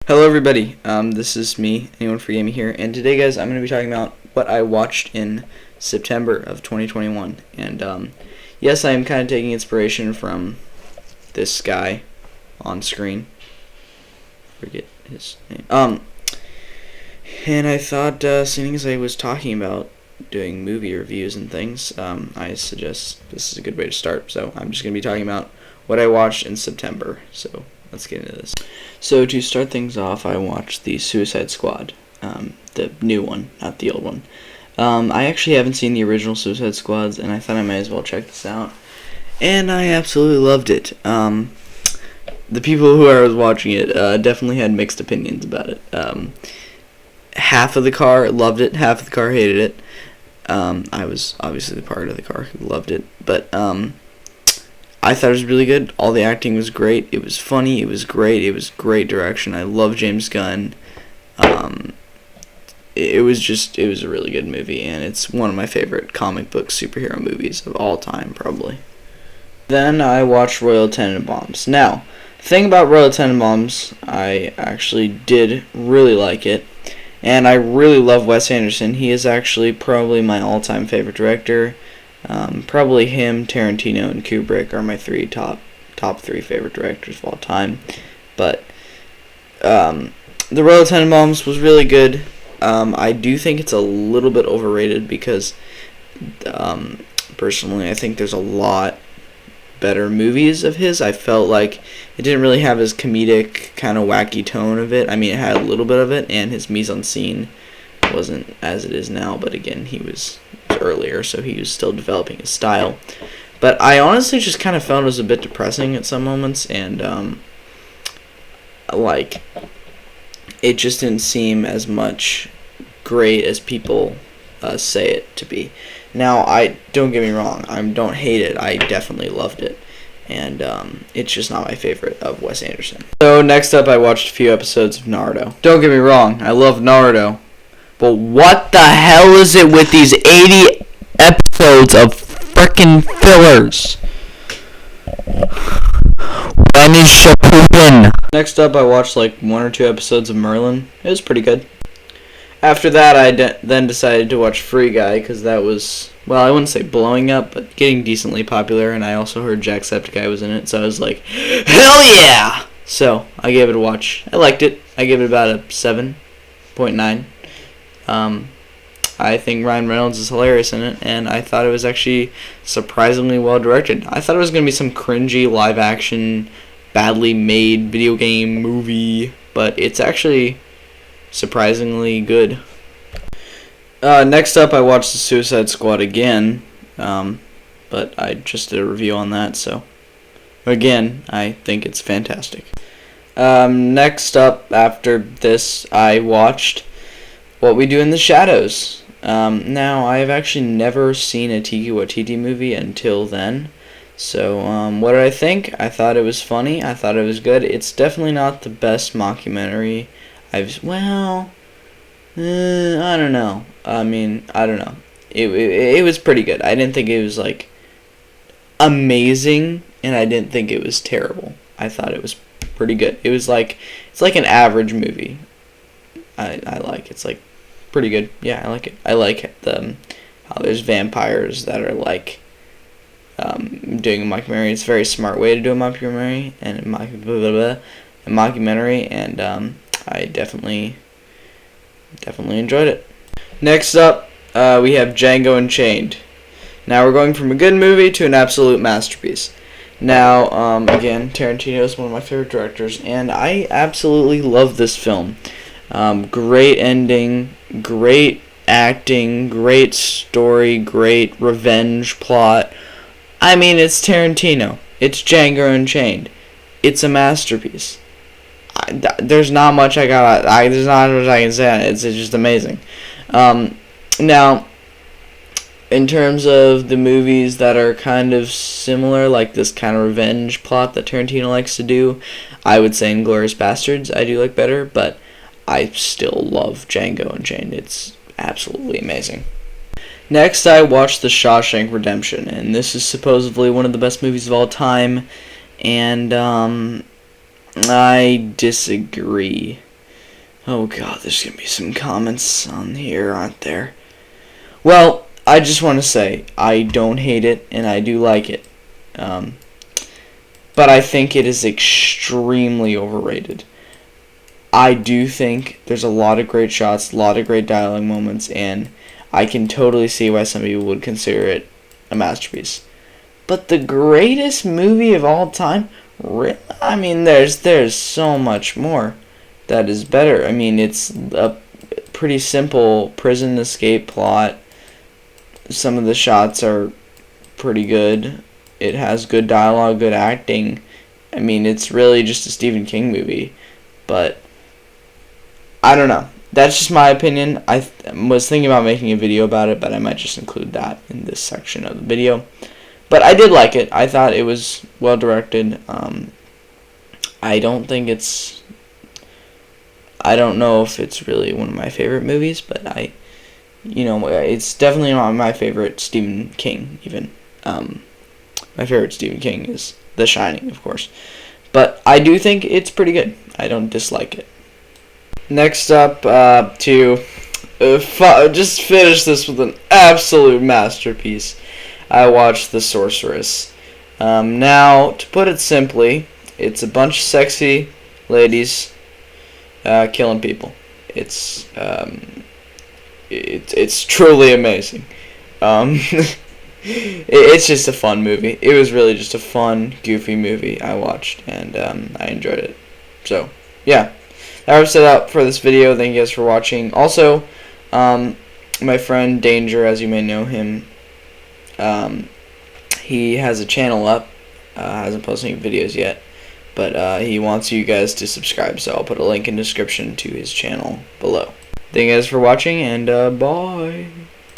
Hello everybody, this is me, Anyone for Gaming here, and today guys I'm going to be talking about what I watched in September of 2021, and yes, I am kind of taking inspiration from this guy on screen, forget his name, and I thought, seeing as I was talking about doing movie reviews and things, I suggest this is a good way to start, so I'm just going to be talking about what I watched in September, so let's get into this. So to start things off, I watched the Suicide Squad, the new one, not the old one. I actually haven't seen the original Suicide Squads, and I thought I might as well check this out. And I absolutely loved it. The people who I was watching it definitely had mixed opinions about it. Half of the car loved it, half of the car hated it. I was obviously the part of the car who loved it, but I thought it was really good. All the acting was great. It was funny. It was great. It was great direction. I love James Gunn. It was a really good movie, and it's one of my favorite comic book superhero movies of all time, probably. Then I watched Royal Tenenbaums. Now, the thing about Royal Tenenbaums, I actually did really like it, and I really love Wes Anderson. He is actually probably my all-time favorite director. Probably him, Tarantino, and Kubrick are my top three favorite directors of all time. But the Royal Tenenbaums was really good. I do think it's a little bit overrated because personally I think there's a lot better movies of his. I felt like it didn't really have his comedic kind of wacky tone of it. I mean, it had a little bit of it, and his mise-en-scene wasn't as it is now, but again, he was earlier, so he was still developing his style. But I honestly just kind of felt it was a bit depressing at some moments, and like it just didn't seem as much great as people say it to be. Now, I don't get me wrong, I don't hate it. I definitely loved it, and it's just not my favorite of Wes Anderson. So next up, I watched a few episodes of Naruto. Don't get me wrong, I love Naruto. But what the hell is it with these 80 episodes of frickin' fillers? When is Shippuden? Next up, I watched like 1 or 2 episodes of Merlin. It was pretty good. After that, I then decided to watch Free Guy, because that was, well, I wouldn't say blowing up, but getting decently popular, and I also heard Jacksepticeye was in it, so I was like, hell yeah! So, I gave it a watch. I liked it. I gave it about a 7.9. I think Ryan Reynolds is hilarious in it, and I thought it was actually surprisingly well directed. I thought it was going to be some cringy live action, badly made video game movie, but it's actually surprisingly good. Next up, I watched The Suicide Squad again, but I just did a review on that, so again, I think it's fantastic. Next up, after this, I watched What We Do in the Shadows. Now, I've actually never seen a Taika Waititi movie until then. So, what did I think? I thought it was funny. I thought it was good. It's definitely not the best mockumentary I don't know. I mean, I don't know. It was pretty good. I didn't think it was, like, amazing, and I didn't think it was terrible. I thought it was pretty good. It's like an average movie. It's like pretty good. Yeah, I like it. I like how there's vampires that are like doing a mockumentary. It's a very smart way to do a mockumentary and I definitely enjoyed it. Next up, we have Django Unchained. Now we're going from a good movie to an absolute masterpiece. Now, again, Tarantino is one of my favorite directors, and I absolutely love this film. Great ending, great acting, great story, great revenge plot. I mean, it's Tarantino. It's Django Unchained. It's a masterpiece. There's not much there's not much I can say on it. It's just amazing. Now, in terms of the movies that are kind of similar, like this kind of revenge plot that Tarantino likes to do, I would say Inglourious Basterds I do like better, but I still love Django Unchained. It's absolutely amazing. Next, I watched The Shawshank Redemption, and this is supposedly one of the best movies of all time, and I disagree. Oh god, there's gonna be some comments on here, aren't there? Well, I just want to say, I don't hate it, and I do like it. But I think it is extremely overrated. I do think there's a lot of great shots, a lot of great dialogue moments, and I can totally see why some people would consider it a masterpiece. But the greatest movie of all time? I mean, there's so much more that is better. I mean, it's a pretty simple prison escape plot. Some of the shots are pretty good. It has good dialogue, good acting. I mean, it's really just a Stephen King movie. But I don't know. That's just my opinion. I was thinking about making a video about it, but I might just include that in this section of the video. But I did like it. I thought it was well directed. I don't know if it's really one of my favorite movies, but it's definitely not my favorite Stephen King, even. My favorite Stephen King is The Shining, of course. But I do think it's pretty good. I don't dislike it. Next up, just finish this with an absolute masterpiece, I watched The Sorceress. Now, to put it simply, it's a bunch of sexy ladies killing people. It's truly amazing. It's just a fun movie. It was really just a fun, goofy movie I watched, and I enjoyed it. So, yeah. That wraps it up for this video. Thank you guys for watching. Also, my friend Danger, as you may know him, he has a channel up. Hasn't posted any videos yet, but he wants you guys to subscribe, so I'll put a link in the description to his channel below. Thank you guys for watching, and bye.